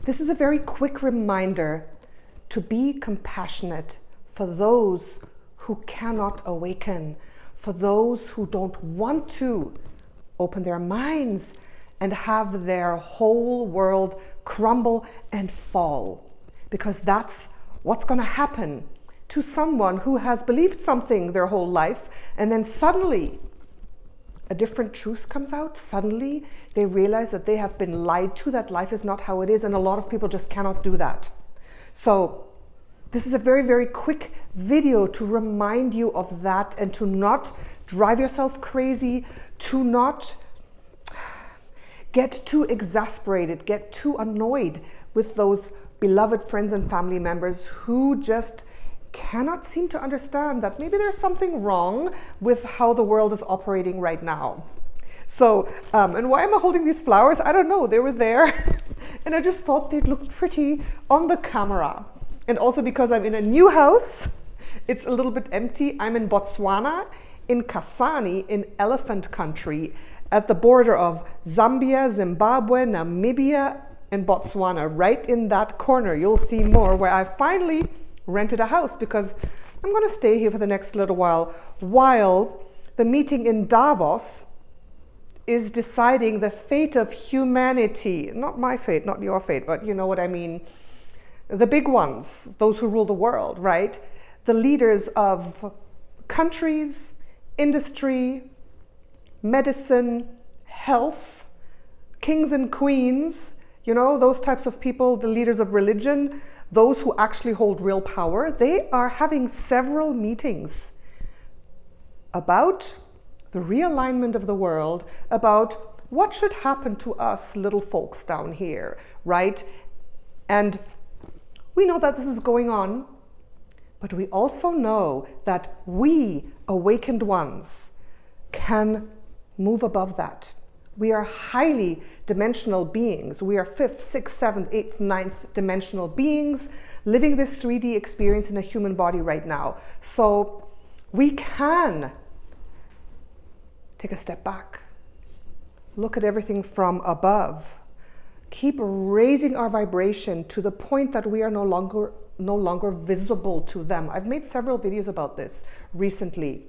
This is a very quick reminder to be compassionate for those who cannot awaken, for those who don't want to open their minds and have their whole world crumble and fall. Because that's what's going to happen to someone who has believed something their whole life, and then suddenly a different truth comes out. Suddenly they realize that they have been lied to, that life is not how it is, and a lot of people just cannot do that. So this is a very, very quick video to remind you of that, and to not drive yourself crazy, to not get too exasperated, get too annoyed with those beloved friends and family members who just cannot seem to understand that maybe there's something wrong with how the world is operating right now. So, and why am I holding these flowers? I don't know, they were there and I just thought they'd look pretty on the camera. And also because I'm in a new house, it's a little bit empty. I'm in Botswana, in Kasane, in elephant country, at the border of Zambia, Zimbabwe, Namibia, and Botswana. Right in that corner, you'll see more, where I finally rented a house because I'm going to stay here for the next little while the meeting in Davos is deciding the fate of humanity. Not my fate, not your fate, but you know what I mean. The big ones, those who rule the world, right? The leaders of countries, industry, medicine, health, kings and queens, you know, those types of people, the leaders of religion, those who actually hold real power. They are having several meetings about the realignment of the world, about what should happen to us little folks down here, right? And we know that this is going on, but we also know that we, awakened ones, can move above that. We are highly dimensional beings. We are 5th, 6th, 7th, 8th, 9th dimensional beings living this 3D experience in a human body right now. So we can take a step back, look at everything from above, keep raising our vibration to the point that we are no longer visible to them. I've made several videos about this recently.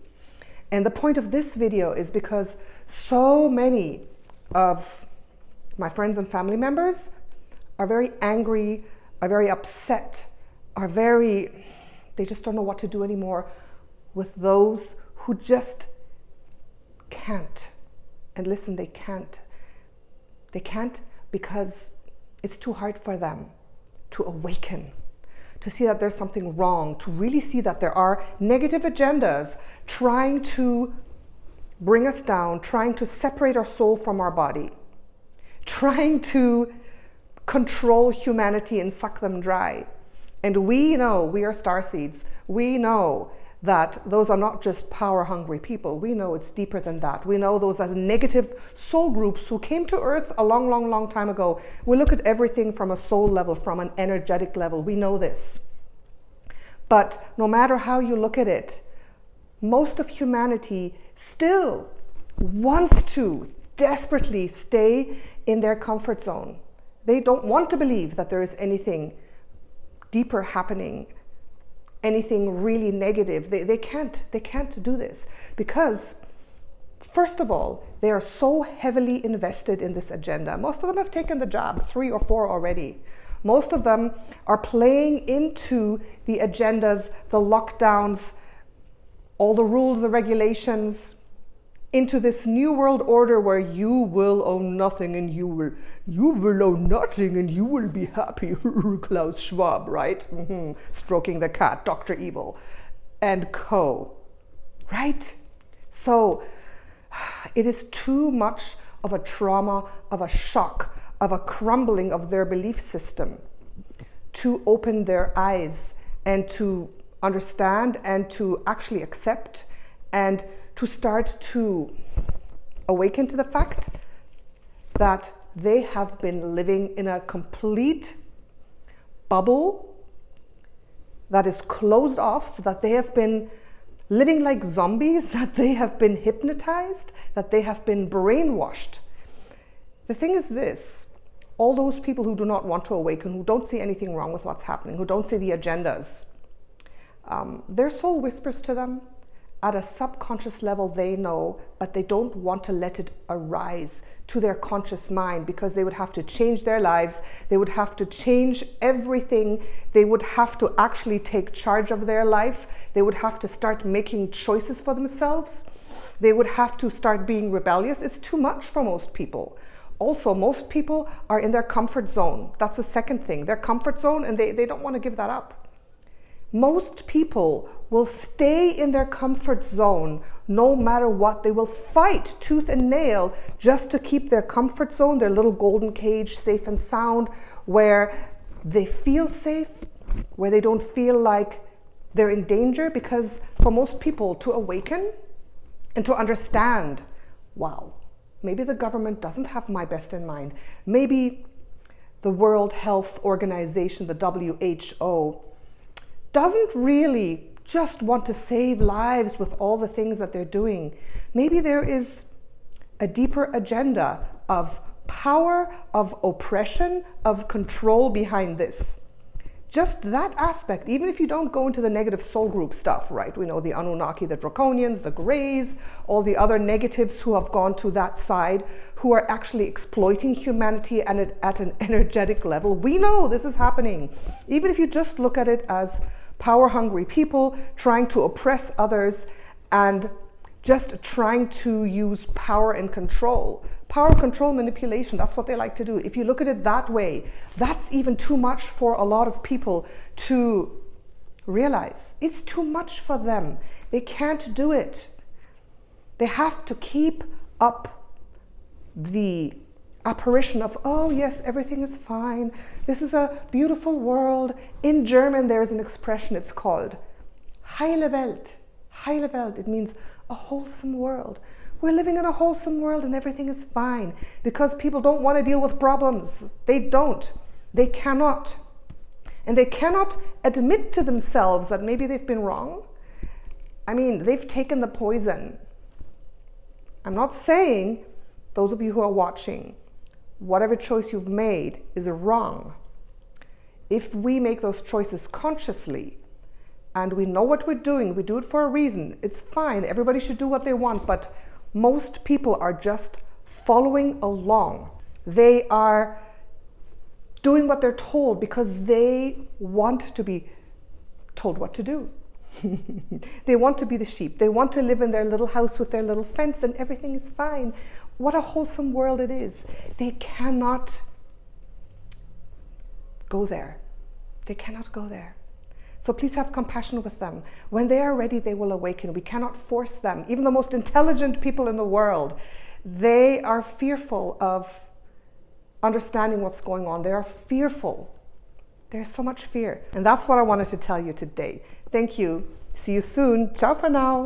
And the point of this video is because so many of my friends and family members are very angry, are very upset, they just don't know what to do anymore with those who just can't. And listen, they can't. They can't because it's too hard for them to awaken, to see that there's something wrong, to really see that there are negative agendas trying to bring us down, trying to separate our soul from our body, trying to control humanity and suck them dry. And we know, we are starseeds, we know that those are not just power-hungry people. We know it's deeper than that. We know those are negative soul groups who came to Earth a long, long, long time ago. We look at everything from a soul level, from an energetic level. We know this. But no matter how you look at it, most of humanity still wants to desperately stay in their comfort zone. They don't want to believe that there is anything deeper happening, anything really negative. They can't do this because, first of all, they are so heavily invested in this agenda. Most of them have taken the jab, 3 or 4 already. Most of them are playing into the agendas, the lockdowns, all the rules, the regulations, into this new world order where you will own nothing and you will own nothing and you will be happy. Klaus Schwab, right? Stroking the cat, Dr. Evil, and co. Right? So it is too much of a trauma, of a shock, of a crumbling of their belief system to open their eyes and to understand and to actually accept and to start to awaken to the fact that they have been living in a complete bubble that is closed off, that they have been living like zombies, that they have been hypnotized, that they have been brainwashed. The thing is this, all those people who do not want to awaken, who don't see anything wrong with what's happening, who don't see the agendas, their soul whispers to them. At a subconscious level, they know, but they don't want to let it arise to their conscious mind, because they would have to change their lives. They would have to change everything. They would have to actually take charge of their life. They would have to start making choices for themselves. They would have to start being rebellious. It's too much for most people. Also, most people are in their comfort zone. That's the second thing, their comfort zone, and they don't want to give that up. Most people will stay in their comfort zone no matter what. They will fight tooth and nail just to keep their comfort zone, their little golden cage, safe and sound, where they feel safe, where they don't feel like they're in danger. Because for most people to awaken and to understand, wow, maybe the government doesn't have my best in mind. Maybe the World Health Organization, the WHO, doesn't really just want to save lives with all the things that they're doing. Maybe there is a deeper agenda of power, of oppression, of control behind this. Just that aspect, even if you don't go into the negative soul group stuff, right? We know the Anunnaki, the Draconians, the Greys, all the other negatives who have gone to that side, who are actually exploiting humanity and at an energetic level. We know this is happening. Even if you just look at it as power-hungry people trying to oppress others and just trying to use power and control. Power, control, manipulation, that's what they like to do. If you look at it that way, that's even too much for a lot of people to realize. It's too much for them. They can't do it. They have to keep up the apparition of, oh yes, everything is fine. This is a beautiful world. In German, there's an expression, it's called Heile Welt. Heile Welt, it means a wholesome world. We're living in a wholesome world and everything is fine, because people don't want to deal with problems. They don't. They cannot. And they cannot admit to themselves that maybe they've been wrong. I mean, they've taken the poison. I'm not saying, those of you who are watching, whatever choice you've made is wrong. If we make those choices consciously and we know what we're doing, we do it for a reason, it's fine. Everybody should do what they want, but most people are just following along. They are doing what they're told because they want to be told what to do. They want to be the sheep. They want to live in their little house with their little fence and everything is fine. What a wholesome world it is. They cannot go there. They cannot go there. So please have compassion with them. When they are ready, they will awaken. We cannot force them. Even the most intelligent people in the world, they are fearful of understanding what's going on. They are fearful. There's so much fear. And that's what I wanted to tell you today. Thank you. See you soon. Ciao for now.